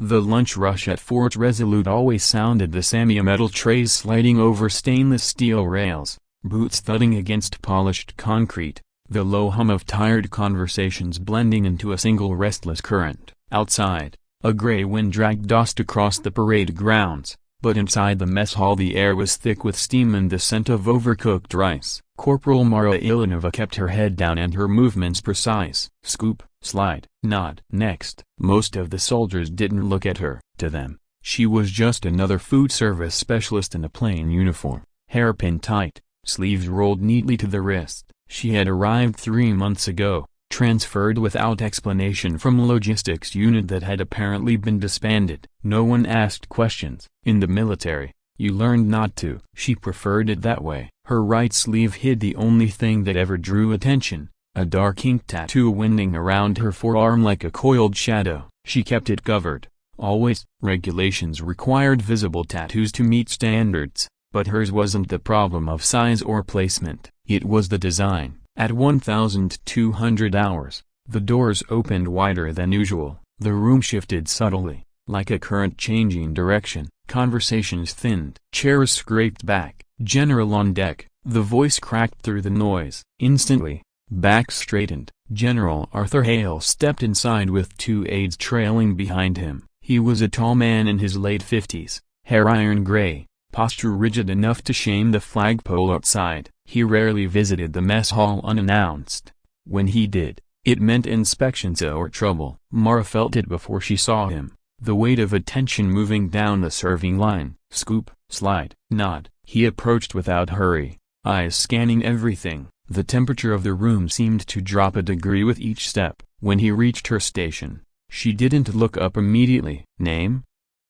The lunch rush at Fort Resolute always sounded the same: metal trays sliding over stainless steel rails, boots thudding against polished concrete, the low hum of tired conversations blending into a single restless current. Outside, a gray wind dragged dust across the parade grounds, but inside the mess hall the air was thick with steam and the scent of overcooked rice. Corporal Mara Ilinova kept her head down and her movements precise. Scoop, slide, nod. Next. Most of the soldiers didn't look at her. To them, she was just another food service specialist in a plain uniform, hairpin tight, sleeves rolled neatly to the wrist. She had arrived 3 months ago, transferred without explanation from a logistics unit that had apparently been disbanded. No one asked questions. In the military, you learned not to. She preferred it that way. Her right sleeve hid the only thing that ever drew attention, a dark ink tattoo winding around her forearm like a coiled shadow. She kept it covered, always. Regulations required visible tattoos to meet standards, but hers wasn't the problem of size or placement, it was the design. At 1,200 hours, the doors opened wider than usual. The room shifted subtly, like a current changing direction. Conversations thinned. Chairs scraped back. General on deck. The voice cracked through the noise. Instantly, backs straightened. General Arthur Hale stepped inside with 2 aides trailing behind him. He was a tall man in his late 50s, hair iron gray, posture rigid enough to shame the flagpole outside. He rarely visited the mess hall unannounced. When he did, it meant inspections or trouble. Mara felt it before she saw him, the weight of attention moving down the serving line. Scoop, slide, nod. He approached without hurry, eyes scanning everything. The temperature of the room seemed to drop a degree with each step. When he reached her station, she didn't look up immediately. Name?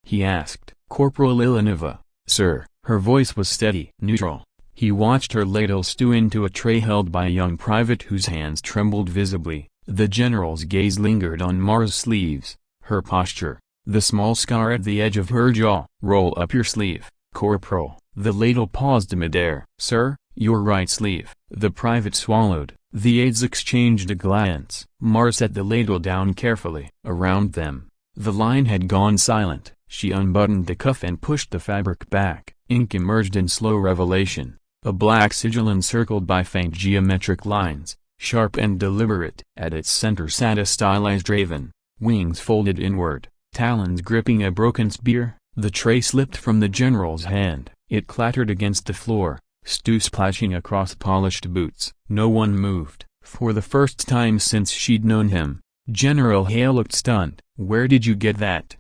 He asked. Corporal Ilinova, sir. Her voice was steady. Neutral. He watched her ladle stew into a tray held by a young private whose hands trembled visibly. The general's gaze lingered on Mara's sleeves, her posture, the small scar at the edge of her jaw. Roll up your sleeve, Corporal. The ladle paused midair. Sir, your right sleeve. The private swallowed. The aides exchanged a glance. Mara set the ladle down carefully. Around them, the line had gone silent. She unbuttoned the cuff and pushed the fabric back. Ink emerged in slow revelation. A black sigil encircled by faint geometric lines, sharp and deliberate. At its center sat a stylized raven, wings folded inward, talons gripping a broken spear. The tray slipped from the general's hand. It clattered against the floor, stew splashing across polished boots. No one moved. For the first time since she'd known him, General Hale looked stunned. Where did you get that?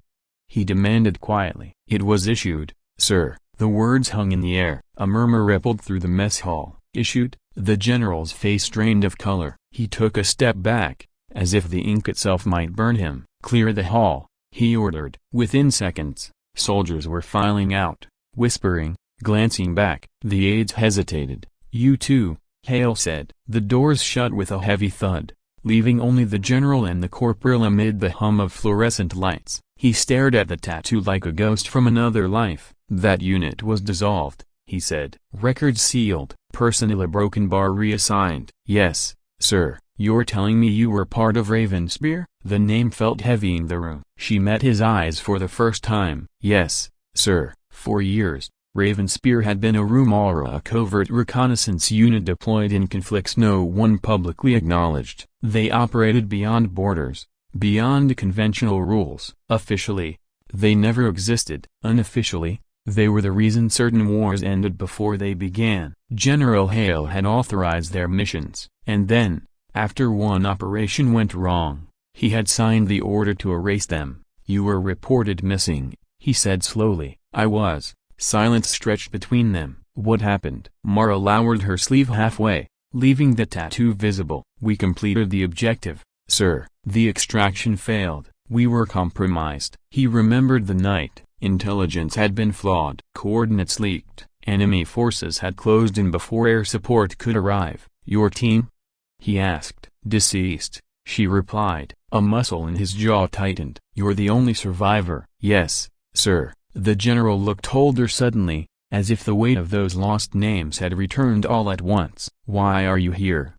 He demanded quietly. It was issued, sir. The words hung in the air. A murmur rippled through the mess hall. Issued? The general's face drained of color. He took a step back, as if the ink itself might burn him. Clear the hall, he ordered. Within seconds, soldiers were filing out, whispering, glancing back. The aides hesitated. You too, Hale said. The doors shut with a heavy thud, leaving only the general and the corporal amid the hum of fluorescent lights. He stared at the tattoo like a ghost from another life. That unit was dissolved, he said. Records sealed. Personnel a broken bar reassigned. Yes, sir. You're telling me you were part of Ravenspear? The name felt heavy in the room. She met his eyes for the first time. Yes, sir. For years, Ravenspear had been a Rumara, a covert reconnaissance unit deployed in conflicts no one publicly acknowledged. They operated beyond borders, beyond conventional rules. Officially, they never existed. Unofficially, they were the reason certain wars ended before they began. General Hale had authorized their missions, and then, after one operation went wrong, he had signed the order to erase them. You were reported missing, he said slowly. I was. Silence stretched between them. What happened? Mara lowered her sleeve halfway, leaving the tattoo visible. We completed the objective, sir. The extraction failed. We were compromised. He remembered the night. Intelligence had been flawed. Coordinates leaked. Enemy forces had closed in before air support could arrive. Your team? He asked. Deceased, she replied. A muscle in his jaw tightened. You're the only survivor. Yes, sir. The general looked older suddenly, as if the weight of those lost names had returned all at once. Why are you here?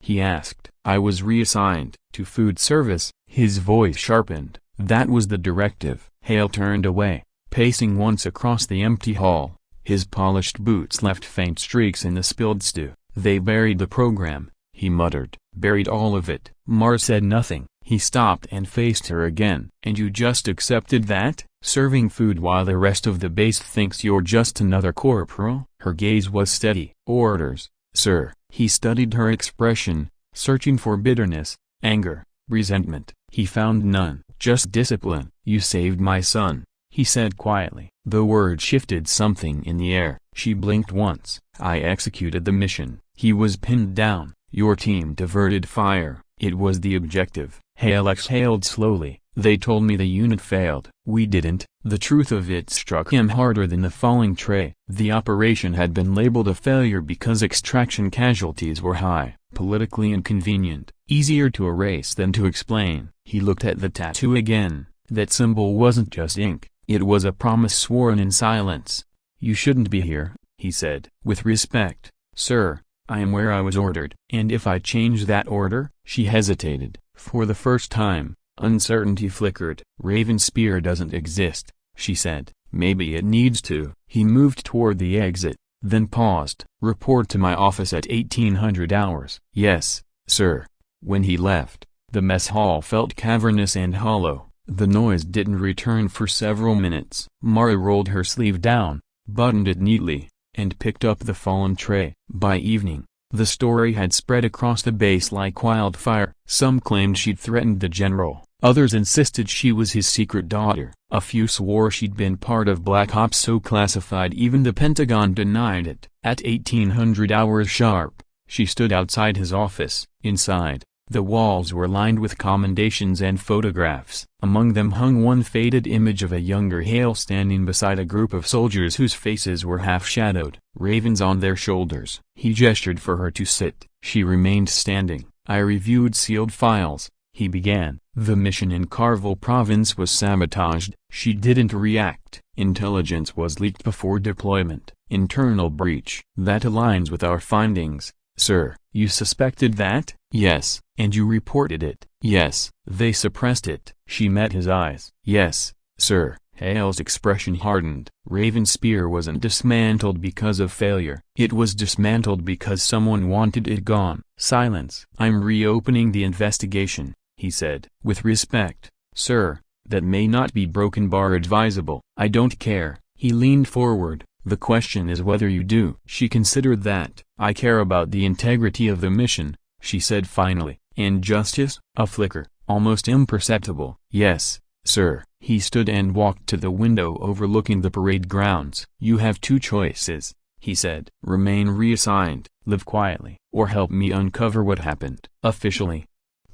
He asked. I was reassigned to food service. His voice sharpened. That was the directive. Hale turned away, pacing once across the empty hall. His polished boots left faint streaks in the spilled stew. They buried the program, he muttered. Buried all of it. Mars said nothing. He stopped and faced her again. And you just accepted that? Serving food while the rest of the base thinks you're just another corporal? Her gaze was steady. Orders, sir. He studied her expression, searching for bitterness, anger, resentment. He found none. Just discipline. You saved my son, he said quietly. The word shifted something in the air. She blinked once. I executed the mission. He was pinned down. Your team diverted fire. It was the objective. Hale exhaled slowly. They told me the unit failed. We didn't. The truth of it struck him harder than the falling tray. The operation had been labeled a failure because extraction casualties were high. Politically inconvenient. Easier to erase than to explain. He looked at the tattoo again. That symbol wasn't just ink. It was a promise sworn in silence. You shouldn't be here, he said. With respect, sir, I am where I was ordered. And if I change that order? She hesitated. For the first time, uncertainty flickered. Raven Spear doesn't exist, she said. Maybe it needs to. He moved toward the exit, then paused. Report to my office at 1800 hours. Yes, sir. When he left, the mess hall felt cavernous and hollow. The noise didn't return for several minutes. Mara rolled her sleeve down, buttoned it neatly, and picked up the fallen tray. By evening, the story had spread across the base like wildfire. Some claimed she'd threatened the general. Others insisted she was his secret daughter. A few swore she'd been part of Black Ops so classified even the Pentagon denied it. At 1800 hours sharp, she stood outside his office. Inside, the walls were lined with commendations and photographs. Among them hung one faded image of a younger Hale standing beside a group of soldiers whose faces were half-shadowed, ravens on their shoulders. He gestured for her to sit. She remained standing. I reviewed sealed files, he began. The mission in Carville province was sabotaged. She didn't react. Intelligence was leaked before deployment. Internal breach. That aligns with our findings, sir. You suspected that? Yes. And you reported it? Yes. They suppressed it. She met his eyes. Yes, sir. Hale's expression hardened. Raven Spear wasn't dismantled because of failure. It was dismantled because someone wanted it gone. Silence. I'm reopening the investigation, he said. With respect, sir, that may not be broken bar advisable. I don't care. He leaned forward. The question is whether you do. She considered that. I care about the integrity of the mission, she said finally. And justice? A flicker, almost imperceptible. Yes, sir. He stood and walked to the window overlooking the parade grounds. You have two choices, he said. Remain reassigned, live quietly, or help me uncover what happened. Officially?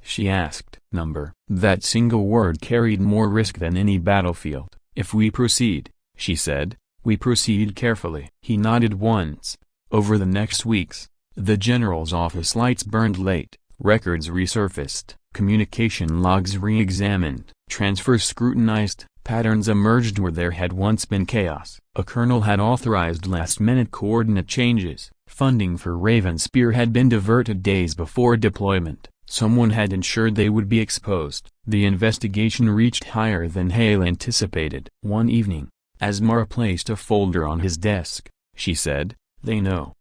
She asked. Number. That single word carried more risk than any battlefield. If we proceed, she said, we proceed carefully. He nodded once. Over the next weeks, the general's office lights burned late, records resurfaced, communication logs re-examined, transfers scrutinized, patterns emerged where there had once been chaos. A colonel had authorized last-minute coordinate changes. Funding for Raven Spear had been diverted days before deployment. Someone had ensured they would be exposed. The investigation reached higher than Hale anticipated. One evening, as Mara placed a folder on his desk, she said, they know.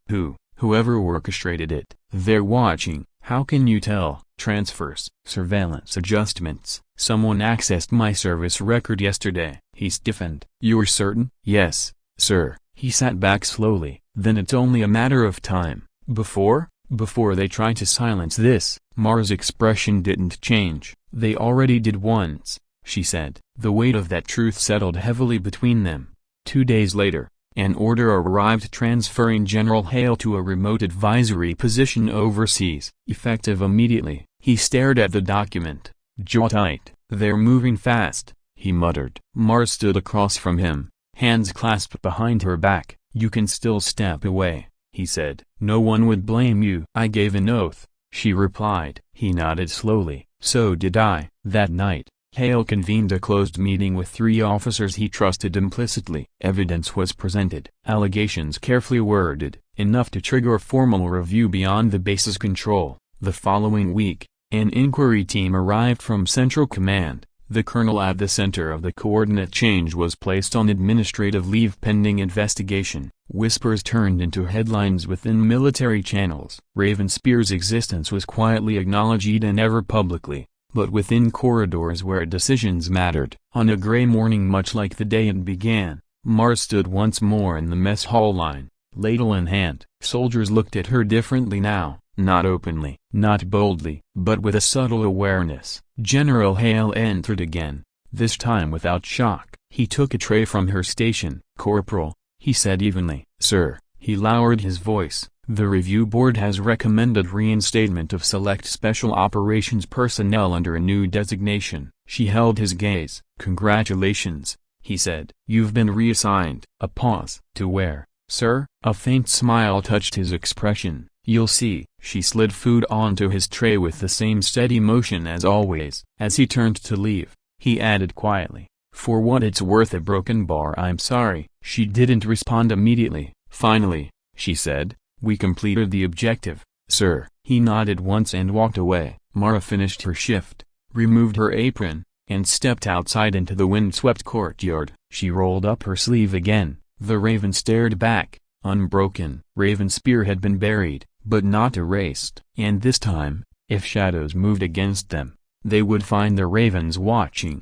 Whoever orchestrated it. They're watching. How can you tell? Transfers, surveillance adjustments. Someone accessed my service record yesterday. He stiffened. You're certain? Yes, sir. He sat back slowly. Then it's only a matter of time. Before they try to silence this. Mara's expression didn't change. They already did once, she said. The weight of that truth settled heavily between them. 2 days later, an order arrived transferring General Hale to a remote advisory position overseas. Effective immediately. He stared at the document, jaw tight. They're moving fast, he muttered. Mara stood across from him, hands clasped behind her back. You can still step away, he said. No one would blame you. I gave an oath, she replied. He nodded slowly. So did I. That night, Hale convened a closed meeting with 3 officers he trusted implicitly. Evidence was presented. Allegations carefully worded, enough to trigger a formal review beyond the base's control. The following week, an inquiry team arrived from Central Command. The colonel at the center of the coordinate change was placed on administrative leave pending investigation. Whispers turned into headlines within military channels. Ravenspear's existence was quietly acknowledged and never publicly, but within corridors where decisions mattered. On a gray morning much like the day it began, Mars stood once more in the mess hall line, ladle in hand. Soldiers looked at her differently now, not openly, not boldly, but with a subtle awareness. General Hale entered again, this time without shock. He took a tray from her station. "Corporal," he said evenly. "Sir." He lowered his voice. "The review board has recommended reinstatement of select special operations personnel under a new designation." She held his gaze. "Congratulations," he said. "You've been reassigned." A pause. "To where, sir?" A faint smile touched his expression. "You'll see." She slid food onto his tray with the same steady motion as always. As he turned to leave, he added quietly, "For what it's worth, a broken bar. I'm sorry." She didn't respond immediately. "Finally," she said, "we completed the objective, sir." He nodded once and walked away. Mara finished her shift, removed her apron, and stepped outside into the wind-swept courtyard. She rolled up her sleeve again. The Raven stared back, unbroken. Ravenspear had been buried, but not erased. And this time, if shadows moved against them, they would find the Ravens watching.